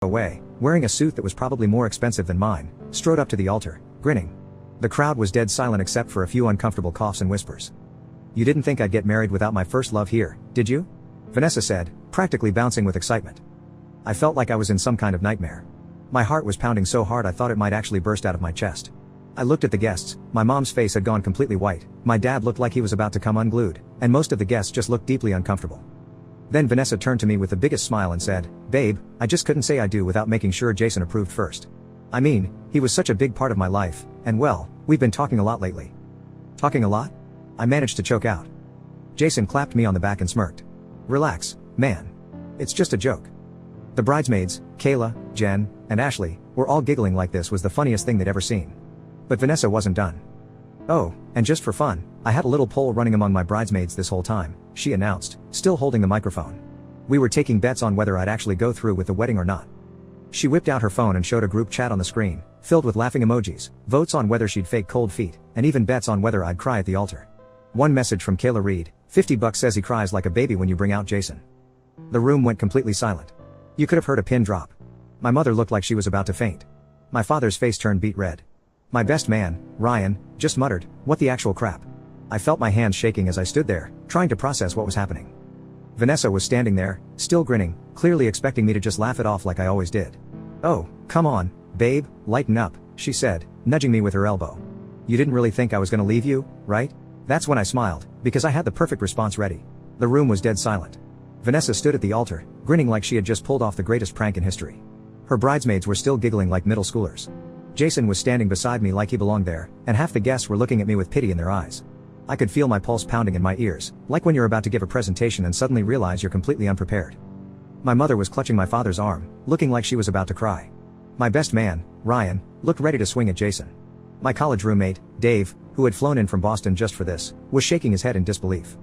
away, wearing a suit that was probably more expensive than mine, strode up to the altar, grinning. The crowd was dead silent except for a few uncomfortable coughs and whispers. "You didn't think I'd get married without my first love here, did you?" Vanessa said, practically bouncing with excitement. I felt like I was in some kind of nightmare. My heart was pounding so hard I thought it might actually burst out of my chest. I looked at the guests. My mom's face had gone completely white, my dad looked like he was about to come unglued, and most of the guests just looked deeply uncomfortable. Then Vanessa turned to me with the biggest smile and said, "Babe, I just couldn't say I do without making sure Jason approved first. I mean, he was such a big part of my life, and well, we've been talking a lot lately." "Talking a lot?" I managed to choke out. Jason clapped me on the back and smirked. "Relax, man. It's just a joke." The bridesmaids, Kayla, Jen, and Ashley, were all giggling like this was the funniest thing they'd ever seen. But Vanessa wasn't done. "Oh, and just for fun, I had a little poll running among my bridesmaids this whole time," she announced, still holding the microphone. "We were taking bets on whether I'd actually go through with the wedding or not." She whipped out her phone and showed a group chat on the screen, filled with laughing emojis, votes on whether she'd fake cold feet, and even bets on whether I'd cry at the altar. One message from Kayla read, $50 says he cries like a baby when you bring out Jason. The room went completely silent. You could have heard a pin drop. My mother looked like she was about to faint. My father's face turned beet red. My best man, Ryan, just muttered, "What the actual crap?" I felt my hands shaking as I stood there, trying to process what was happening. Vanessa was standing there, still grinning, clearly expecting me to just laugh it off like I always did. "Oh, come on, babe, lighten up," she said, nudging me with her elbow. "You didn't really think I was gonna leave you, right?" That's when I smiled, because I had the perfect response ready. The room was dead silent. Vanessa stood at the altar, grinning like she had just pulled off the greatest prank in history. Her bridesmaids were still giggling like middle schoolers. Jason was standing beside me like he belonged there, and half the guests were looking at me with pity in their eyes. I could feel my pulse pounding in my ears, like when you're about to give a presentation and suddenly realize you're completely unprepared. My mother was clutching my father's arm, looking like she was about to cry. My best man, Ryan, looked ready to swing at Jason. My college roommate, Dave, who had flown in from Boston just for this, was shaking his head in disbelief.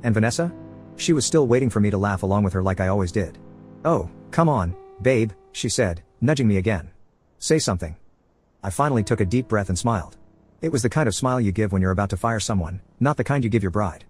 And Vanessa? She was still waiting for me to laugh along with her like I always did. "Oh, come on, babe," she said, nudging me again. "Say something." I finally took a deep breath and smiled. It was the kind of smile you give when you're about to fire someone, not the kind you give your bride.